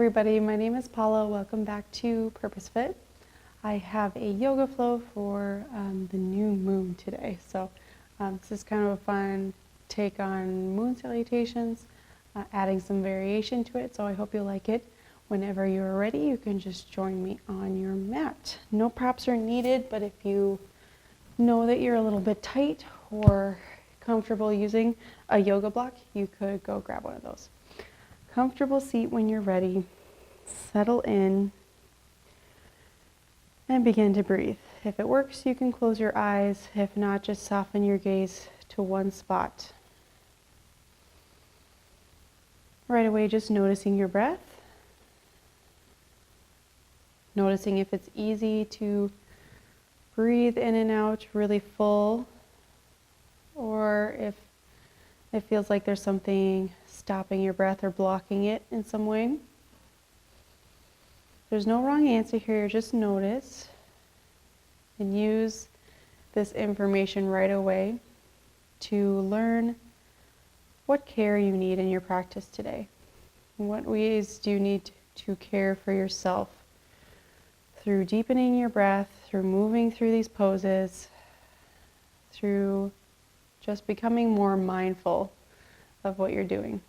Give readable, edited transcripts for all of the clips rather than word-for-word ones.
everybody, my name is Paula. Welcome back to Purpose Fit. I have a yoga flow for the new moon today. So this is kind of a fun take on moon salutations, adding some variation to it. So I hope you like it. Whenever you're ready, you can just join me on your mat. No props are needed, but if you know that you're a little bit tight or comfortable using a yoga block, you could go grab one of those. Comfortable seat when you're ready. Settle in and begin to breathe. If it works, you can close your eyes. If not, just soften your gaze to one spot. Right away, just noticing your breath. Noticing if it's easy to breathe in and out really full, or if it feels like there's something stopping your breath or blocking it in some way. There's no wrong answer here, just notice and use this information right away to learn what care you need in your practice today. What ways do you need to care for yourself through deepening your breath, through moving through these poses, through just becoming more mindful of what you're doing.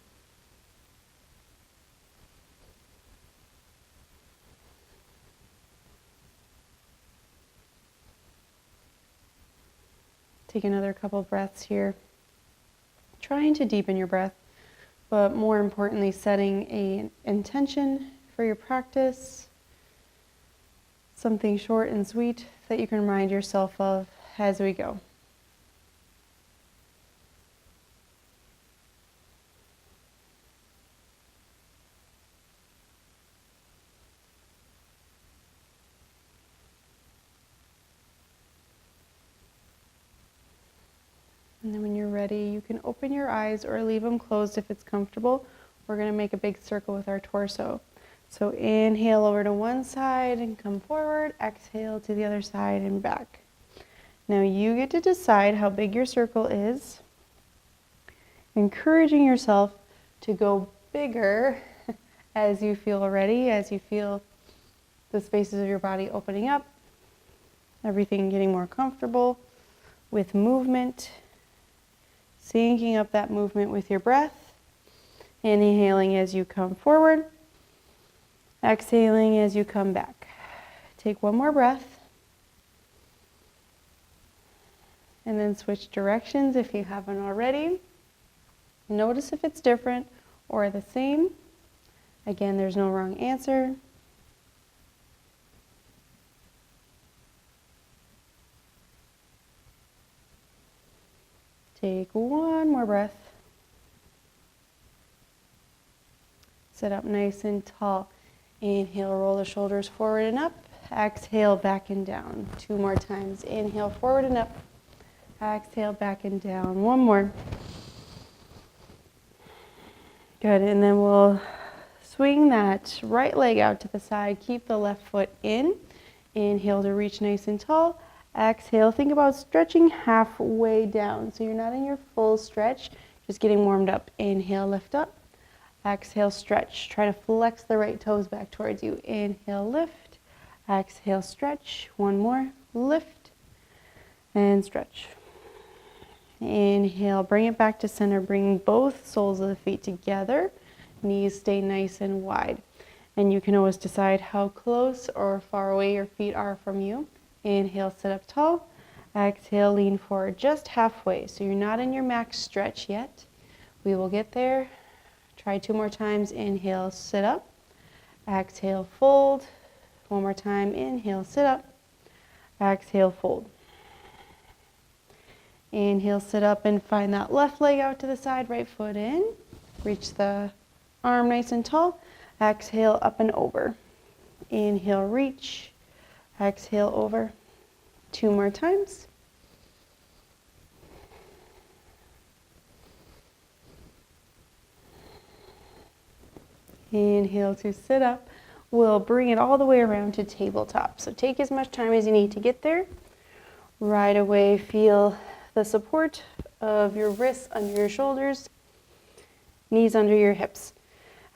Take another couple breaths here. Trying to deepen your breath, but more importantly, setting an intention for your practice. Something short and sweet that you can remind yourself of as we go. And then when you're ready, you can open your eyes or leave them closed if it's comfortable. We're going to make a big circle with our torso. So inhale over to one side and come forward. Exhale to the other side and back. Now you get to decide how big your circle is. Encouraging yourself to go bigger as you feel ready, as you feel the spaces of your body opening up, everything getting more comfortable with movement. Syncing up that movement with your breath. Inhaling as you come forward. Exhaling as you come back. Take one more breath. And then switch directions if you haven't already. Notice if it's different or the same. Again, there's no wrong answer. Take one more breath. Sit up nice and tall. Inhale, roll the shoulders forward and up. Exhale, back and down. Two more times. Inhale, forward and up. Exhale, back and down. One more. Good, and then we'll swing that right leg out to the side. Keep the left foot in. Inhale to reach nice and tall. Exhale, think about stretching halfway down. So you're not in your full stretch, just getting warmed up. Inhale, lift up. Exhale, stretch. Try to flex the right toes back towards you. Inhale, lift. Exhale, stretch. One more, lift and stretch. Inhale, bring it back to center. Bring both soles of the feet together. Knees stay nice and wide. And you can always decide how close or far away your feet are from you. Inhale, sit up tall. Exhale, lean forward just halfway. So you're not in your max stretch yet. We will get there. Try two more times. Inhale, sit up. Exhale, fold. One more time. Inhale, sit up. Exhale, fold. Inhale, sit up and find that left leg out to the side, right foot in. Reach the arm nice and tall. Exhale, up and over. Inhale, reach. Exhale, over. Two more times. Inhale to sit up. We'll bring it all the way around to tabletop. So take as much time as you need to get there. Right away, feel the support of your wrists under your shoulders, knees under your hips.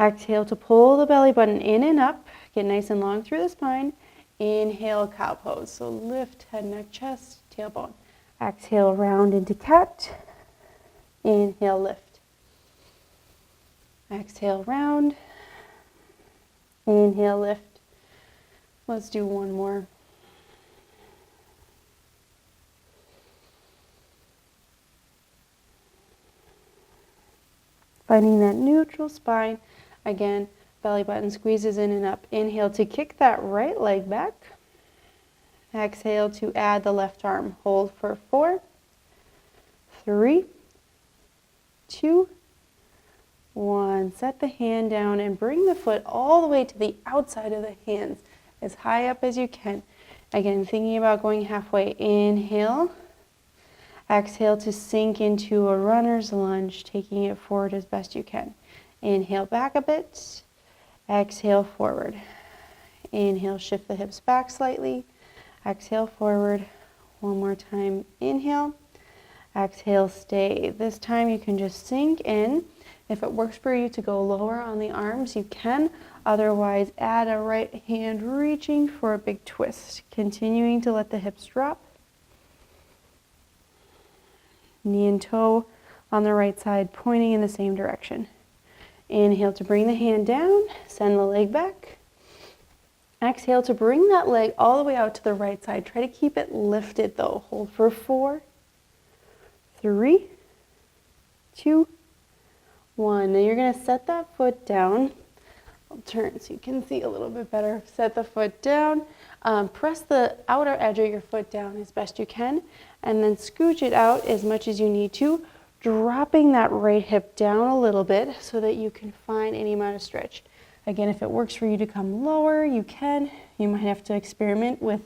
Exhale to pull the belly button in and up. Get nice and long through the spine. Inhale, cow pose. So lift head, neck, chest, tailbone. Exhale, round into cat. Inhale, lift. Exhale, round. Inhale, lift. Let's do one more. Finding that neutral spine. Again, belly button squeezes in and up. Inhale to kick that right leg back. Exhale to add the left arm. Hold for 4, 3, 2, 1. Set the hand down and bring the foot all the way to the outside of the hands, as high up as you can. Again, thinking about going halfway. Inhale. Exhale to sink into a runner's lunge, taking it forward as best you can. Inhale, back a bit. Exhale, forward. Inhale, shift the hips back slightly. Exhale, forward. One more time. Inhale. Exhale, stay. This time you can just sink in. If it works for you to go lower on the arms, you can. Otherwise, add a right hand reaching for a big twist. Continuing to let the hips drop. Knee and toe on the right side, pointing in the same direction. Inhale to bring the hand down, send the leg back. Exhale to bring that leg all the way out to the right side. Try to keep it lifted though. Hold for 4, 3, 2, 1. Now you're going to set that foot down. I'll turn so you can see a little bit better. Set the foot down. Press the outer edge of your foot down as best you can, and then scooch it out as much as you need to, dropping that right hip down a little bit so that you can find any amount of stretch. Again, if it works for you to come lower, you can. You might have to experiment with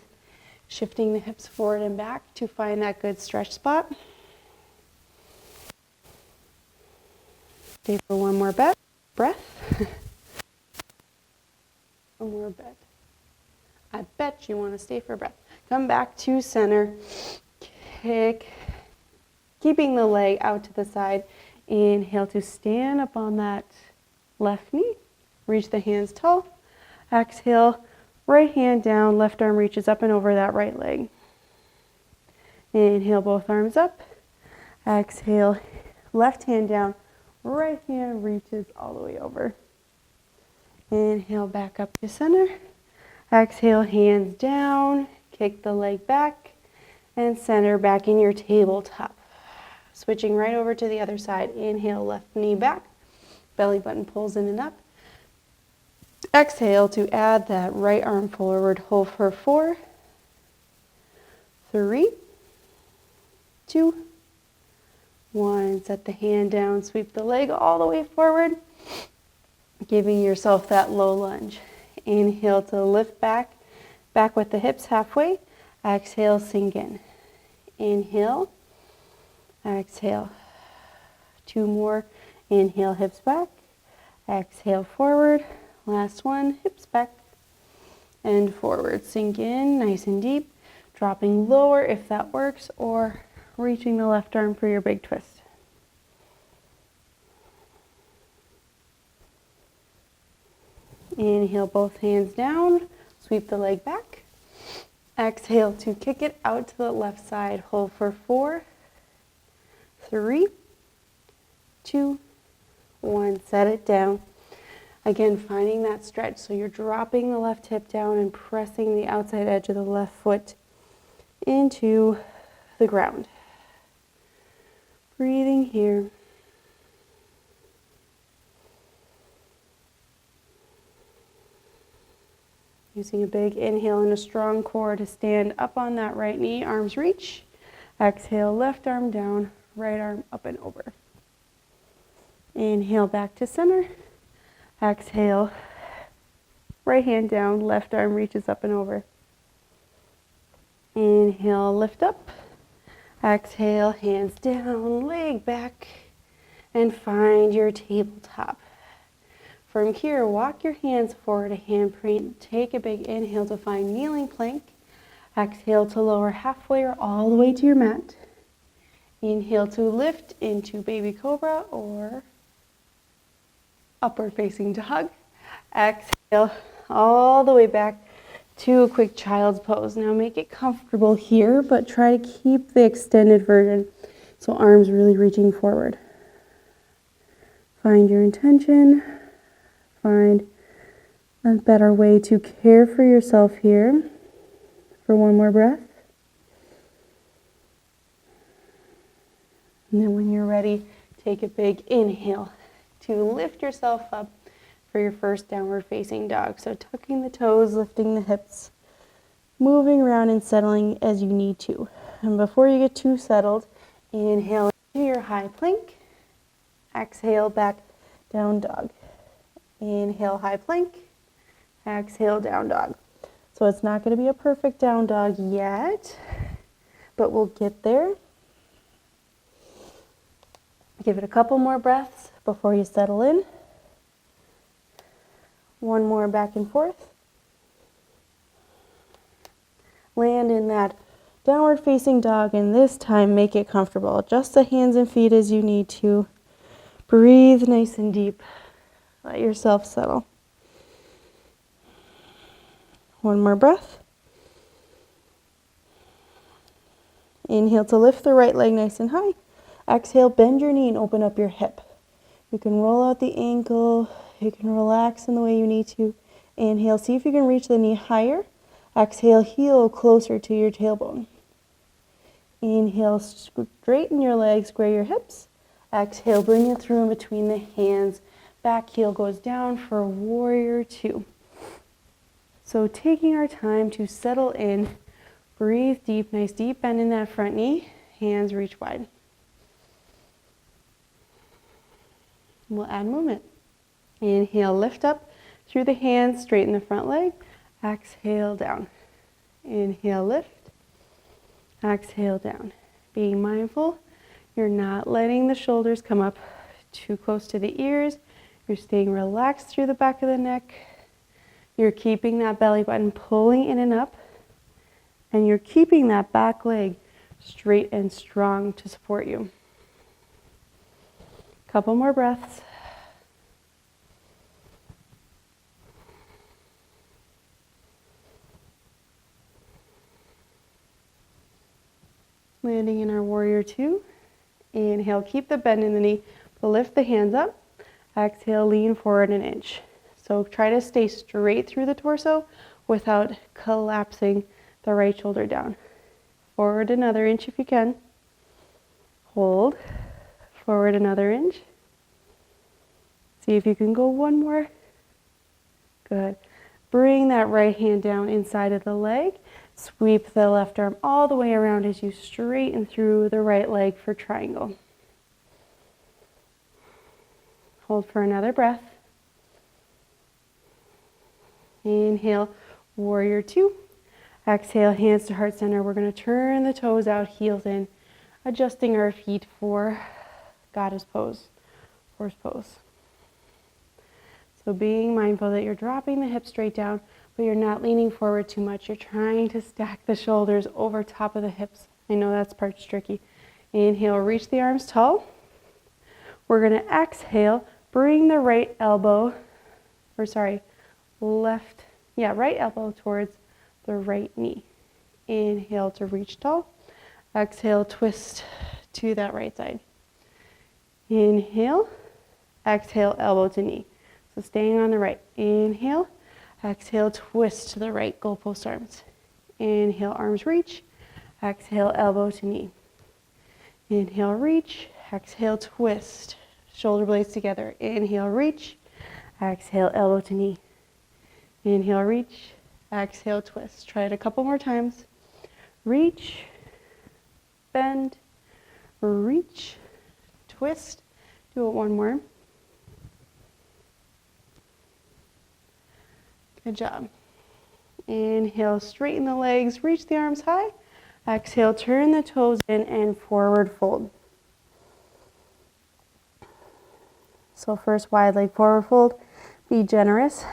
shifting the hips forward and back to find that good stretch spot. Stay for one more breath. One more breath. I bet you want to stay for a breath. Come back to center. Kick. Keeping the leg out to the side. Inhale to stand up on that left knee. Reach the hands tall. Exhale, right hand down, left arm reaches up and over that right leg. Inhale, both arms up. Exhale, left hand down, right hand reaches all the way over. Inhale, back up to center. Exhale, hands down, kick the leg back, and center back in your tabletop. Switching right over to the other side. Inhale, left knee back, belly button pulls in and up. Exhale to add that right arm forward. Hold for 4, 3, 2, 1. Set the hand down, sweep the leg all the way forward, giving yourself that low lunge. Inhale to lift back with the hips halfway. Exhale, sink in. Inhale, exhale. 2 more. Inhale, hips back. Exhale, forward. Last one, hips back and forward. Sink in nice and deep, dropping lower if that works, or reaching the left arm for your big twist. Inhale, both hands down, sweep the leg back. Exhale to kick it out to the left side. Hold for 4, 3, 2, 1. Set it down. Again, finding that stretch. So you're dropping the left hip down and pressing the outside edge of the left foot into the ground. Breathing here. Using a big inhale and a strong core to stand up on that right knee, arms reach. Exhale, left arm down, right arm up and over. Inhale, back to center. Exhale, right hand down, left arm reaches up and over. Inhale, lift up. Exhale, hands down, leg back, and find your tabletop. From here, walk your hands forward, a handprint. Take a big inhale to find kneeling plank. Exhale to lower halfway or all the way to your mat. Inhale to lift into baby cobra or upward facing dog. Exhale all the way back to a quick child's pose. Now make it comfortable here, but try to keep the extended version. So arms really reaching forward. Find your intention. Find a better way to care for yourself here. For one more breath. And then when you're ready, take a big inhale to lift yourself up for your first downward facing dog. So tucking the toes, lifting the hips, moving around and settling as you need to. And before you get too settled, inhale into your high plank. Exhale back, down dog. Inhale, high plank. Exhale, down dog. So it's not going to be a perfect down dog yet, but we'll get there. Give it a couple more breaths before you settle in. One more back and forth. Land in that downward facing dog, and this time make it comfortable. Adjust the hands and feet as you need to. Breathe nice and deep. Let yourself settle. One more breath. Inhale to lift the right leg nice and high. Exhale, bend your knee and open up your hip. You can roll out the ankle. You can relax in the way you need to. Inhale, see if you can reach the knee higher. Exhale, heel closer to your tailbone. Inhale, straighten your legs, square your hips. Exhale, bring it through in between the hands. Back heel goes down for warrior two. So taking our time to settle in, breathe deep, nice deep bend in that front knee. Hands reach wide. We'll add movement. Inhale, lift up through the hands, straighten the front leg. Exhale, down. Inhale, lift. Exhale, down. Being mindful, you're not letting the shoulders come up too close to the ears. You're staying relaxed through the back of the neck. You're keeping that belly button pulling in and up. And you're keeping that back leg straight and strong to support you. Couple more breaths. Landing in our warrior two. Inhale, keep the bend in the knee, but lift the hands up. Exhale, lean forward an inch. So try to stay straight through the torso without collapsing the right shoulder down. Forward another inch if you can. Hold. Forward another inch. See if you can go one more. Good. Bring that right hand down inside of the leg. Sweep the left arm all the way around as you straighten through the right leg for triangle. Hold for another breath. Inhale, warrior two. Exhale, hands to heart center. We're going to turn the toes out, heels in, adjusting our feet for goddess pose, horse pose. So being mindful that you're dropping the hips straight down, but you're not leaning forward too much. You're trying to stack the shoulders over top of the hips. I know that's part's tricky. Inhale, reach the arms tall. We're going to exhale, bring the right elbow, right elbow towards the right knee. Inhale to reach tall. Exhale, twist to that right side. Inhale, exhale, elbow to knee. So staying on the right. Inhale, exhale, twist to the right, goalpost arms. Inhale, arms reach. Exhale, elbow to knee. Inhale, reach. Exhale, twist. Shoulder blades together. Inhale, reach. Exhale, elbow to knee. Inhale, reach. Exhale, twist. Try it a couple more times. Reach, bend, reach, twist. Do it one more. Good job. Inhale, straighten the legs, reach the arms high. Exhale, turn the toes in and forward fold. So first, wide leg forward fold. Be generous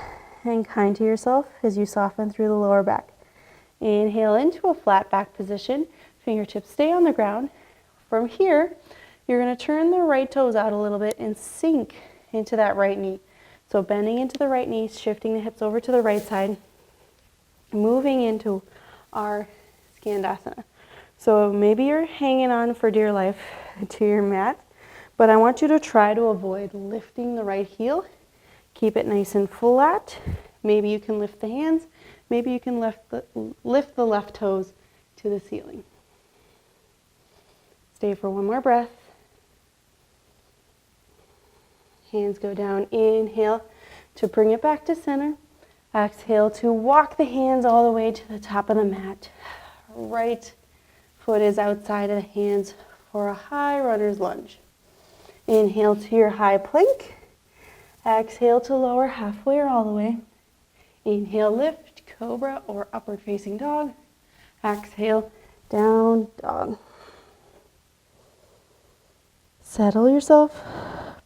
and kind to yourself as you soften through the lower back. Inhale into a flat back position. Fingertips stay on the ground. From here, you're going to turn the right toes out a little bit and sink into that right knee. So bending into the right knee, shifting the hips over to the right side, moving into our Skandasana. So maybe you're hanging on for dear life to your mat, but I want you to try to avoid lifting the right heel. Keep it nice and flat. Maybe you can lift the hands. Maybe you can lift the left toes to the ceiling. Stay for one more breath. Hands go down. Inhale to bring it back to center. Exhale to walk the hands all the way to the top of the mat. Right foot is outside of the hands for a high runner's lunge. Inhale to your high plank. Exhale to lower halfway or all the way. Inhale, lift, cobra or upward facing dog. Exhale, down dog. Settle yourself.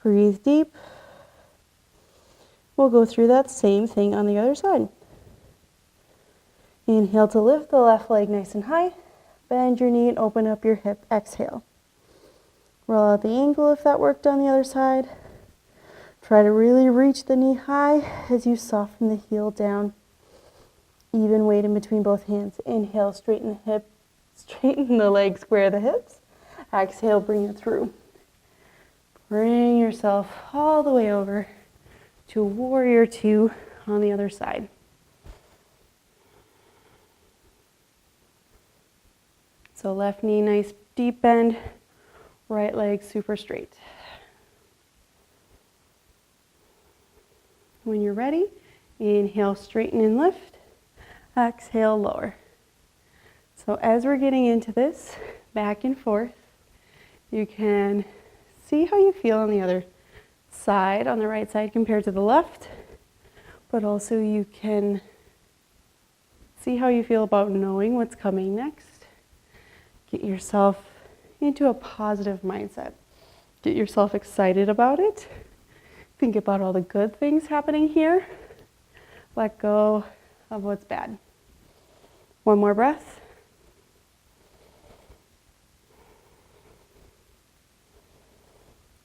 Breathe deep. We'll go through that same thing on the other side. Inhale to lift the left leg nice and high. Bend your knee and open up your hip. Exhale. Roll out the ankle if that worked on the other side. Try to really reach the knee high as you soften the heel down. Even weight in between both hands. Inhale, straighten the hip, straighten the leg, square the hips. Exhale, bring it through. Bring yourself all the way over to warrior two on the other side. So left knee, nice deep bend. Right leg super straight. When you're ready, inhale, straighten and lift. Exhale, lower. So as we're getting into this, back and forth, you can see how you feel on the other side, on the right side compared to the left, but also you can see how you feel about knowing what's coming next. Get yourself into a positive mindset. Get yourself excited about it. Think about all the good things happening here. Let go of what's bad. One more breath.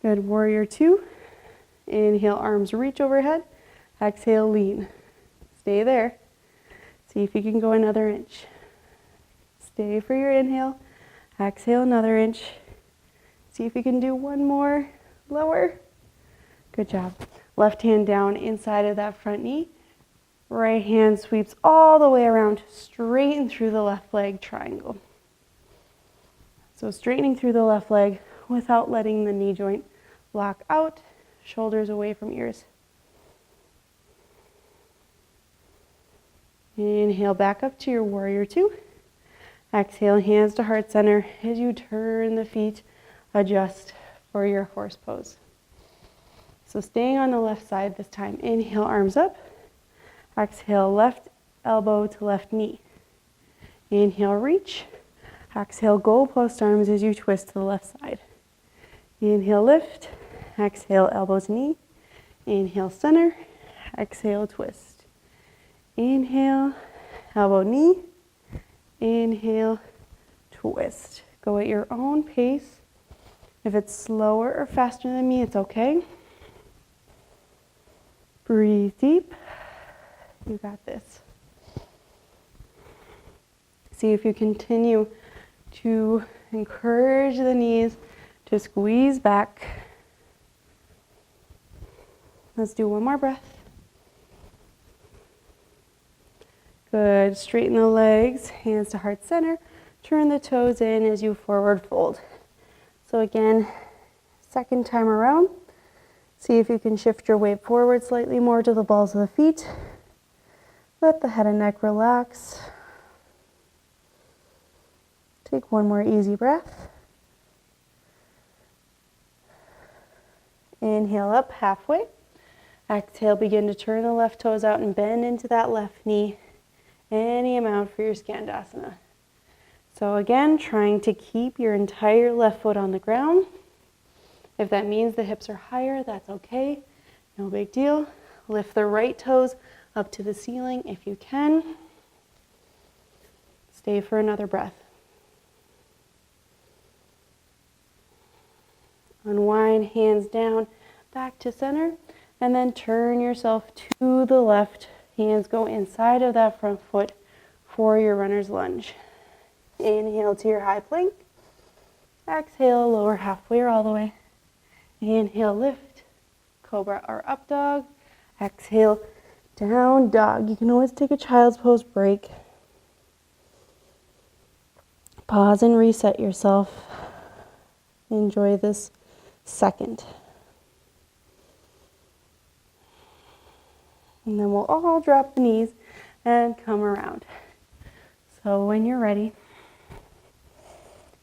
Good, warrior two. Inhale, arms reach overhead. Exhale, lean. Stay there. See if you can go another inch. Stay for your inhale. Exhale, another inch. See if you can do one more. Lower. Good job. Left hand down inside of that front knee. Right hand sweeps all the way around, straighten through the left leg, triangle. So straightening through the left leg without letting the knee joint lock out, shoulders away from ears. Inhale, back up to your warrior two. Exhale, hands to heart center as you turn the feet, adjust for your horse pose. So staying on the left side this time. Inhale, arms up. Exhale, left elbow to left knee. Inhale, reach. Exhale, goalpost arms as you twist to the left side. Inhale, lift. Exhale, elbow to knee. Inhale, center. Exhale, twist. Inhale, elbow, knee. Inhale, twist. Go at your own pace. If it's slower or faster than me, it's okay. Breathe deep. You got this. See if you continue to encourage the knees to squeeze back. Let's do one more breath. Good. Straighten the legs, hands to heart center. Turn the toes in as you forward fold. So again, second time around, see if you can shift your weight forward slightly more to the balls of the feet. Let the head and neck relax. Take one more easy breath. Inhale up halfway. Exhale, begin to turn the left toes out and bend into that left knee. Any amount for your Skandasana. So again, trying to keep your entire left foot on the ground. If that means the hips are higher, that's okay. No big deal. Lift the right toes up to the ceiling if you can. Stay for another breath. Unwind, hands down, back to center. And then turn yourself to the left. Hands go inside of that front foot for your runner's lunge. Inhale to your high plank. Exhale, lower halfway or all the way. Inhale, lift, cobra or up dog. Exhale, down dog. You can always take a child's pose break. Pause and reset yourself. Enjoy this second. And then we'll all drop the knees and come around. So when you're ready,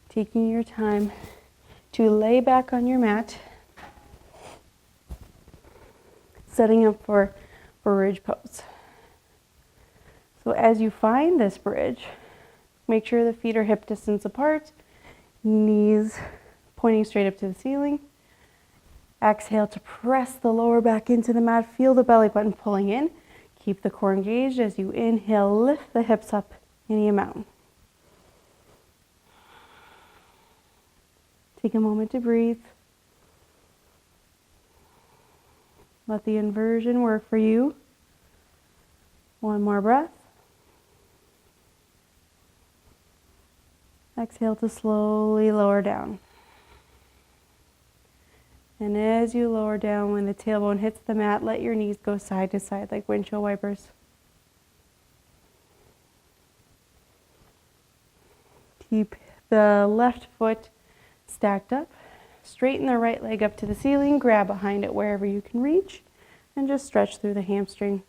taking your time to lay back on your mat, setting up for bridge pose. So as you find this bridge, make sure the feet are hip distance apart, knees pointing straight up to the ceiling. Exhale to press the lower back into the mat. Feel the belly button pulling in. Keep the core engaged as you inhale, lift the hips up any amount. Take a moment to breathe. Let the inversion work for you. One more breath. Exhale to slowly lower down. And as you lower down, when the tailbone hits the mat, let your knees go side to side like windshield wipers. Keep the left foot stacked up. Straighten the right leg up to the ceiling. Grab behind it wherever you can reach. And just stretch through the hamstring.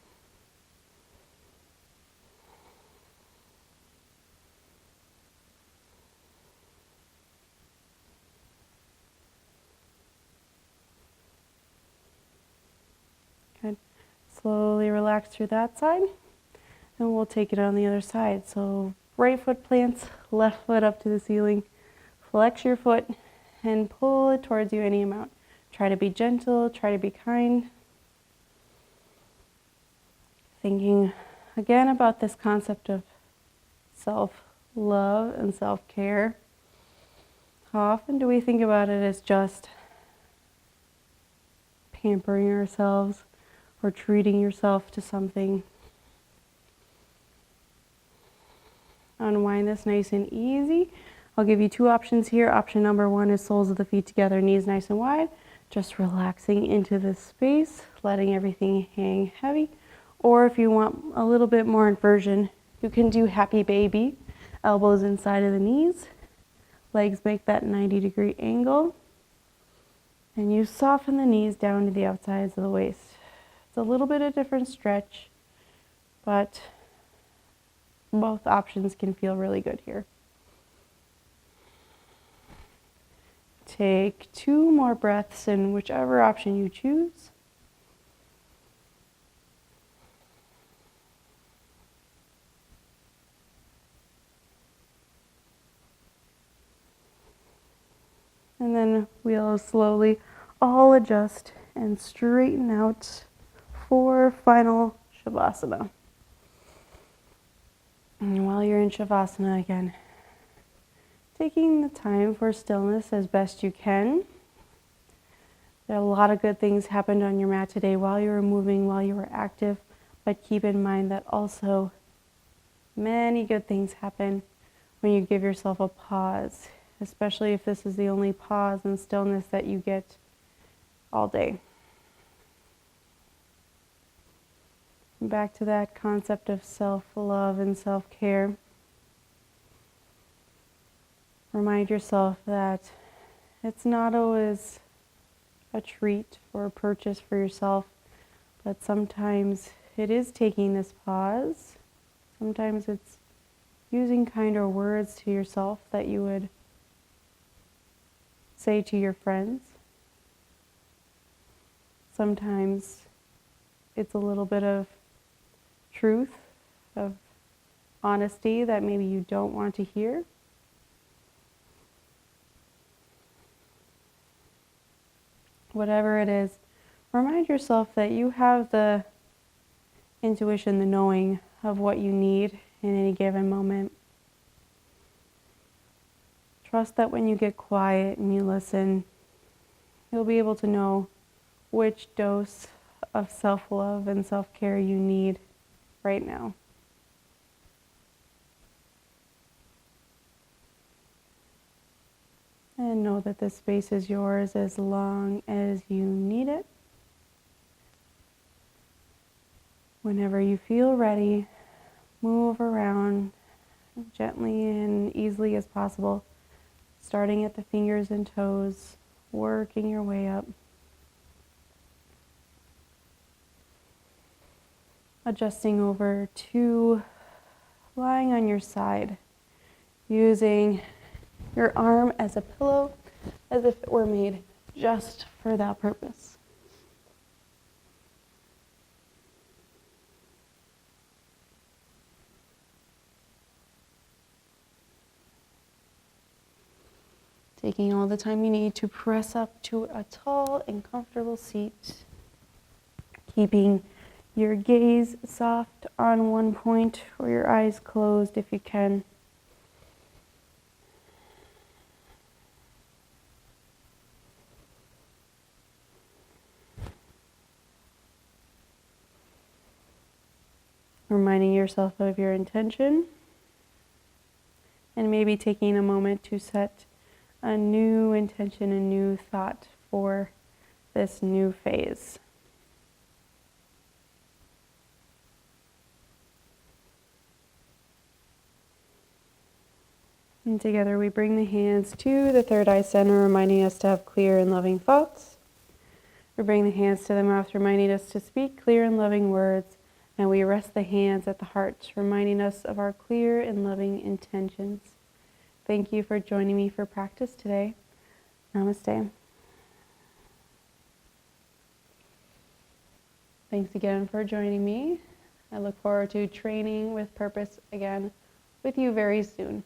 Good. Slowly relax through that side. And we'll take it on the other side. So right foot plants, left foot up to the ceiling. Flex your foot and pull it towards you any amount. Try to be gentle, try to be kind. Thinking again about this concept of self-love and self-care. How often do we think about it as just pampering ourselves or treating yourself to something? Unwind this nice and easy. I'll give you two options here. Option number one is soles of the feet together, knees nice and wide. Just relaxing into this space, letting everything hang heavy. Or if you want a little bit more inversion, you can do happy baby. Elbows inside of the knees. Legs make that 90-degree angle. And you soften the knees down to the outsides of the waist. It's a little bit of different stretch, but both options can feel really good here. Take 2 more breaths in whichever option you choose. And then we'll slowly all adjust and straighten out for final Shavasana. And while you're in Shavasana again, taking the time for stillness as best you can. There are a lot of good things happened on your mat today while you were moving, while you were active, but keep in mind that also many good things happen when you give yourself a pause, especially if this is the only pause and stillness that you get all day. Back to that concept of self-love and self-care. Remind yourself that it's not always a treat or a purchase for yourself, but sometimes it is taking this pause. Sometimes it's using kinder words to yourself that you would say to your friends. Sometimes it's a little bit of truth, of honesty that maybe you don't want to hear. Whatever it is, remind yourself that you have the intuition, the knowing of what you need in any given moment. Trust that when you get quiet and you listen, you'll be able to know which dose of self-love and self-care you need right now. And know that this space is yours as long as you need it. Whenever you feel ready, move around gently and easily as possible, starting at the fingers and toes, working your way up. Adjusting over to lying on your side, using your arm as a pillow, as if it were made just for that purpose. Taking all the time you need to press up to a tall and comfortable seat. Keeping your gaze soft on one point or your eyes closed if you can. Reminding yourself of your intention. And maybe taking a moment to set a new intention, a new thought for this new phase. And together we bring the hands to the third eye center, reminding us to have clear and loving thoughts. We bring the hands to the mouth, reminding us to speak clear and loving words. And we rest the hands at the heart, reminding us of our clear and loving intentions. Thank you for joining me for practice today. Namaste. Thanks again for joining me. I look forward to training with purpose again with you very soon.